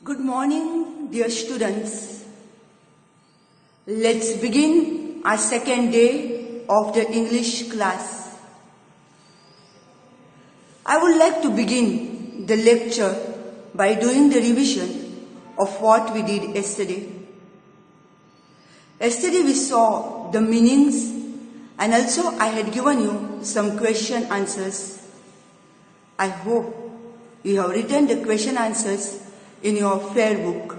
Good morning, dear students. Let's begin our second day of the English class. I would like to begin the lecture by doing the revision of what we did yesterday. Yesterday we saw the meanings and also I had given you some question answers. I hope you have written the question answers in your fair book.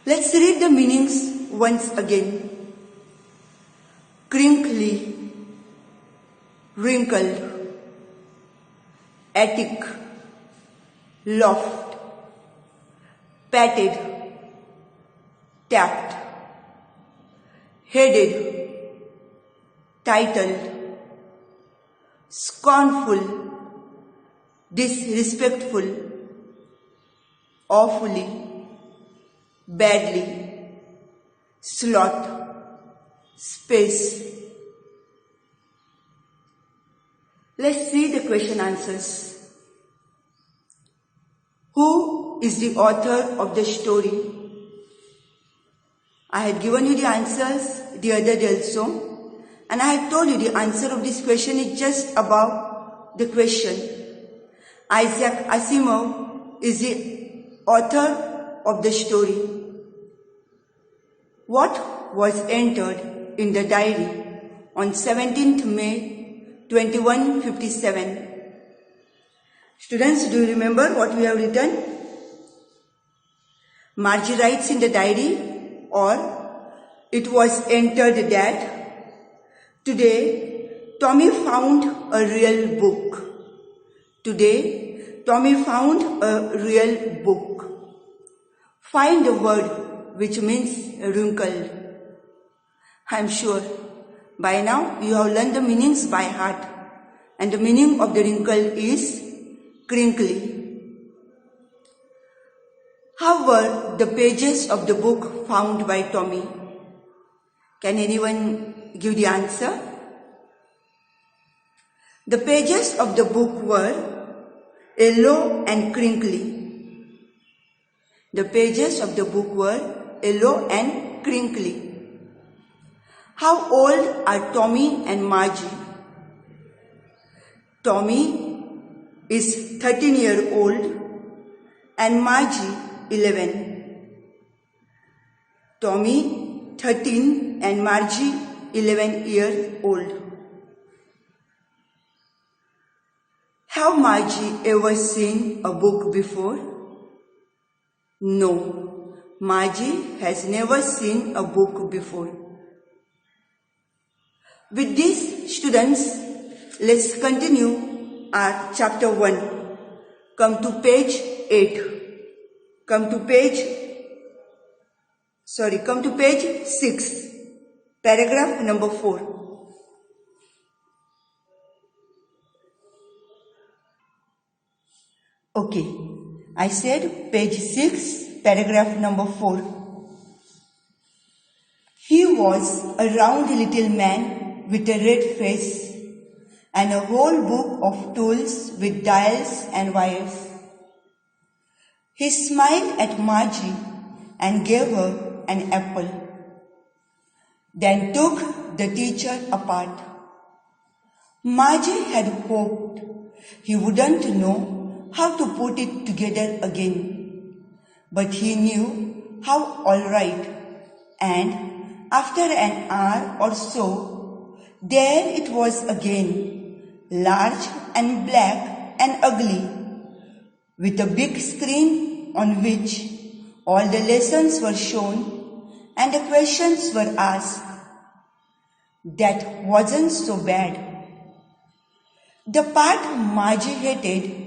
Let's read the meanings once again. Crinkly, wrinkled, attic, loft, patted, tapped, headed, titled, scornful, disrespectful, awfully, badly, sloth, space. Let's see the question answers. Who is the author of the story? I had given you the answers the other day also, and I had told you the answer of this question is just above the question. Isaac Asimov is the author of the story. What was entered in the diary on 17th May 2157? Students, do you remember what we have written? Margie writes in the diary, or it was entered that today Tommy found a real book. Today Tommy found a real book. Find the word which means wrinkled. I am sure by now you have learned the meanings by heart, and the meaning of the wrinkle is crinkly. How were the pages of the book found by Tommy? Can anyone give the answer? The pages of the book were yellow and crinkly. The pages of the book were yellow and crinkly. How old are Tommy and Margie? Tommy is 13-year-old and Margie 11. Tommy 13 and Margie 11-year-old. Have Margie ever seen a book before? No, Margie has never seen a book before. With this, students, let's continue our chapter 1. Come to page 8. Come to page 6. Paragraph number 4. Okay, I said page 6, paragraph number 4. He was a round little man with a red face and a whole book of tools with dials and wires. He smiled at Margie and gave her an apple, then took the teacher apart. Margie had hoped he wouldn't know how to put it together again, but he knew how all right, and after an hour or so, there it was again, large and black and ugly, with a big screen on which all the lessons were shown and the questions were asked. That wasn't so bad. The part Margie hated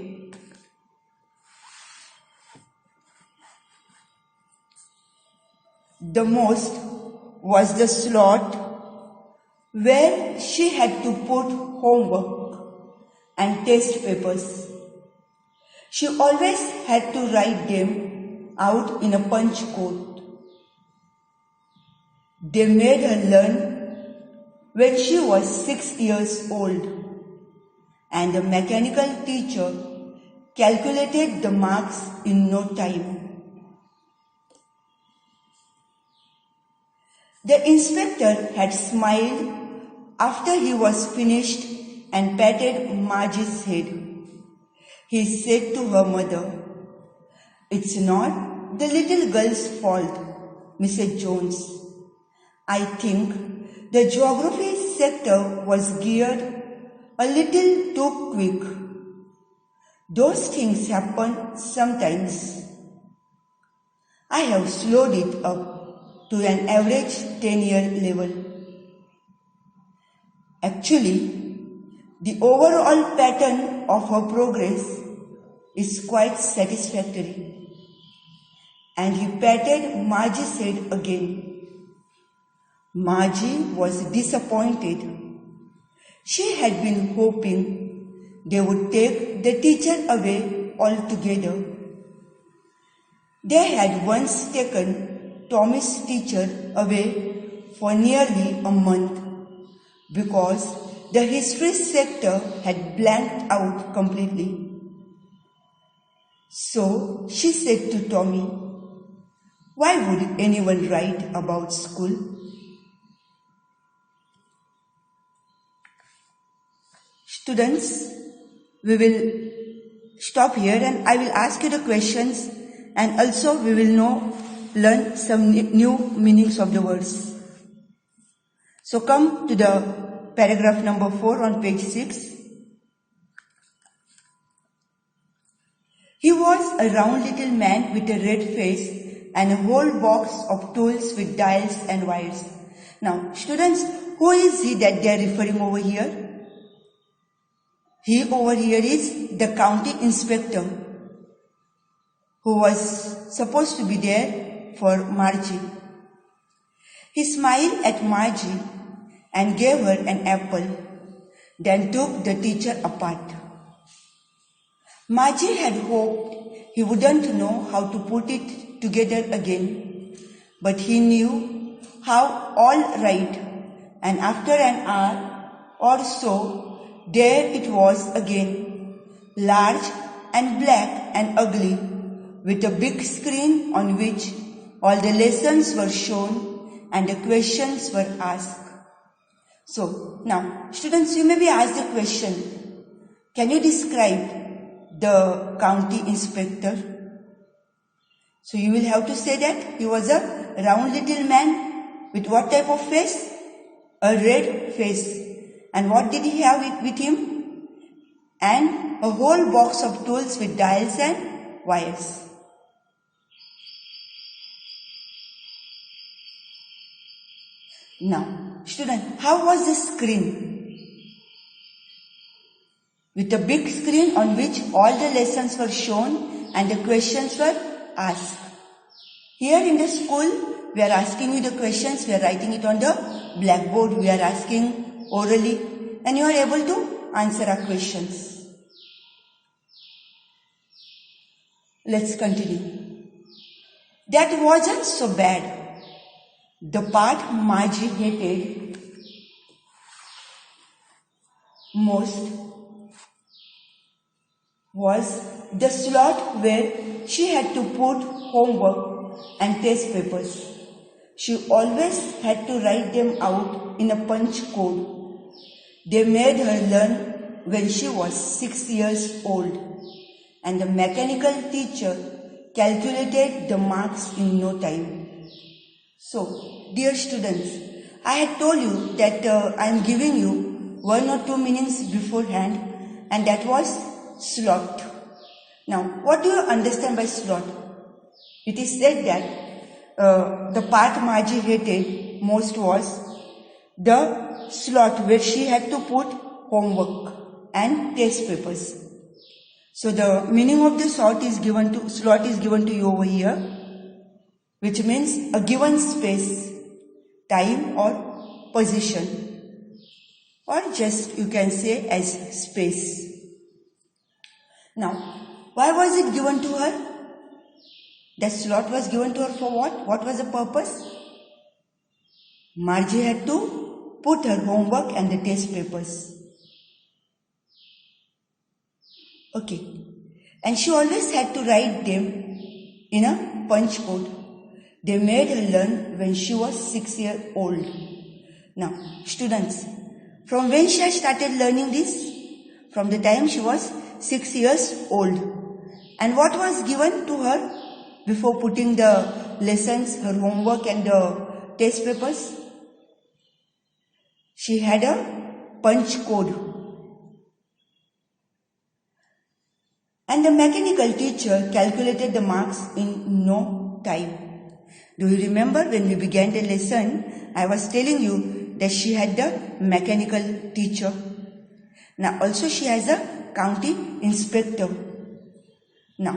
the most was the slot where she had to put homework and test papers. She always had to write them out in a punch code. They made her learn when she was 6 years old, and the mechanical teacher calculated the marks in no time. The inspector had smiled after he was finished and patted Margie's head. He said to her mother, "It's not the little girl's fault, Mrs. Jones. I think the geography sector was geared a little too quick. Those things happen sometimes. I have slowed it up to an average 10-year level. Actually, the overall pattern of her progress is quite satisfactory." And he patted Margie's head again. Margie was disappointed. She had been hoping they would take the teacher away altogether. They had once taken Tommy's teacher away for nearly a month because the history sector had blanked out completely. So she said to Tommy, "Why would anyone write about school?" Students, we will stop here and I will ask you the questions, and also we will learn some new meanings of the words. So come to the paragraph number 4 on page 6. He was a round little man with a red face and a whole box of tools with dials and wires. Now, students, who is he that they are referring over here? He over here is the county inspector who was supposed to be there for Margie. He smiled at Margie and gave her an apple, then took the teacher apart. Margie had hoped he wouldn't know how to put it together again, but he knew how all right, and after an hour or so, there it was again, large and black and ugly, with a big screen on which all the lessons were shown and the questions were asked. So, now, students, you may be asked the question, can you describe the county inspector? So you will have to say that he was a round little man with what type of face? A red face. And what did he have with him? And a whole box of tools with dials and wires. Now, student, how was the screen? With a big screen on which all the lessons were shown and the questions were asked. Here in the school, we are asking you the questions, we are writing it on the blackboard, we are asking orally, and you are able to answer our questions. Let's continue. That wasn't so bad. The part Margie hated most was the slot where she had to put homework and test papers. She always had to write them out in a punch code. They made her learn when she was 6 years old, and the mechanical teacher calculated the marks in no time. So, dear students, I had told you that I am giving you 1 or 2 meanings beforehand, and that was slot. Now, what do you understand by slot? It is said that the part Margie hated most was the slot where she had to put homework and test papers. So the meaning of the slot is given to you over here, which means a given space, time or position, or just you can say as space. Now, why was it given to her? That slot was given to her for what? What was the purpose? Margie had to put her homework and the test papers. Okay. and she always had to write them in a punch code. They made her learn when she was 6 years old. Now, students, from when she had started learning this? From the time she was 6 years old. And what was given to her before putting the lessons, her homework and the test papers? She had a punch code. And the mechanical teacher calculated the marks in no time. Do you remember when we began the lesson, I was telling you that she had the mechanical teacher. Now also she has a county inspector. Now,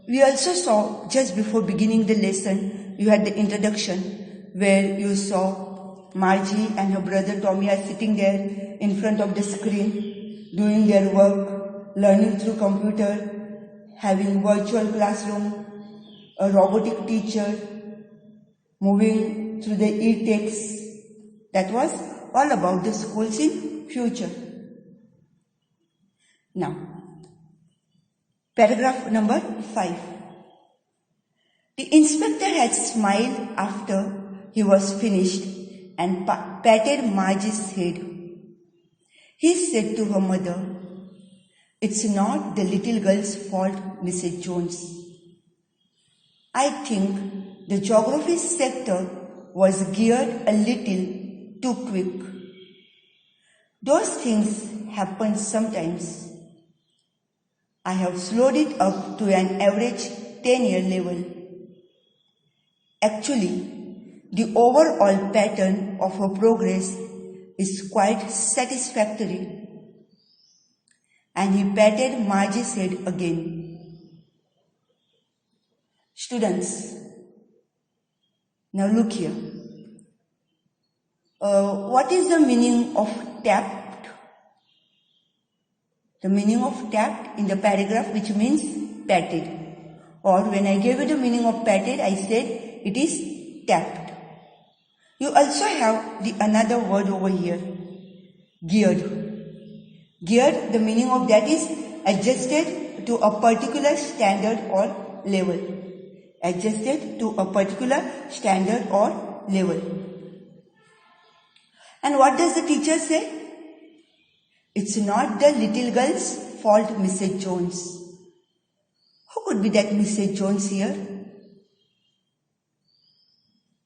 we also saw just before beginning the lesson, you had the introduction where you saw Margie and her brother Tommy are sitting there in front of the screen, doing their work, learning through computer, having virtual classroom, a robotic teacher, moving through the e-texts. That was all about the schools in future. Now, paragraph number 5. The inspector had smiled after he was finished and patted Margie's head. He said to her mother, "It's not the little girl's fault, Mrs. Jones. I think the geography sector was geared a little too quick. Those things happen sometimes. I have slowed it up to an average 10-year level. Actually, the overall pattern of her progress is quite satisfactory." And he patted Margie's head again. Students, now look here. What is the meaning of tapped? The meaning of tapped in the paragraph, which means patted. Or when I gave you the meaning of patted, I said it is tapped. You also have the another word over here, geared. Geared, the meaning of that is adjusted to a particular standard or level. Adjusted to a particular standard or level. And what does the teacher say? "It's not the little girl's fault, Mrs. Jones." Who could be that Mrs. Jones here?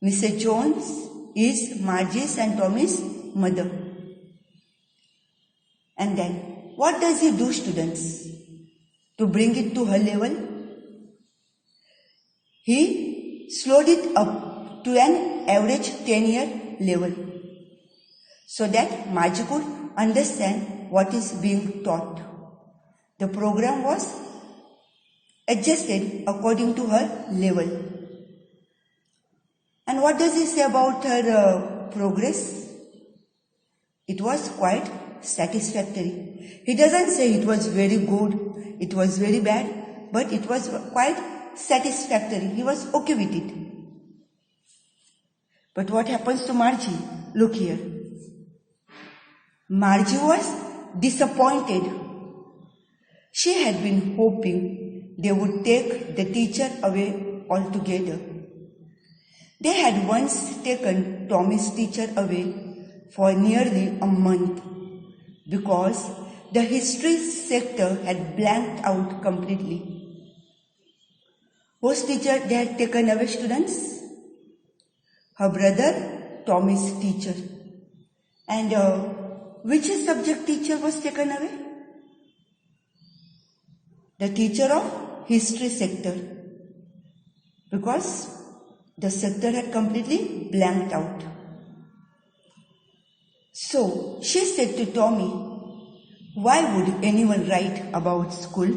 Mrs. Jones is Margie's and Tommy's mother. And then, what does he do, students, to bring it to her level? He slowed it up to an average 10-year level so that Margie could understand what is being taught. The program was adjusted according to her level. And what does he say about her progress? It was quite satisfactory. He doesn't say it was very good, it was very bad, but it was quite satisfactory. He was okay with it. But what happens to Margie? Look here. Margie was disappointed. She had been hoping they would take the teacher away altogether. They had once taken Tommy's teacher away for nearly a month because the history sector had blanked out completely. Whose teacher they had taken away, students? Her brother Tommy's teacher. And which subject teacher was taken away? The teacher of history sector. Because the sector had completely blanked out. So she said to Tommy, "Why would anyone write about school?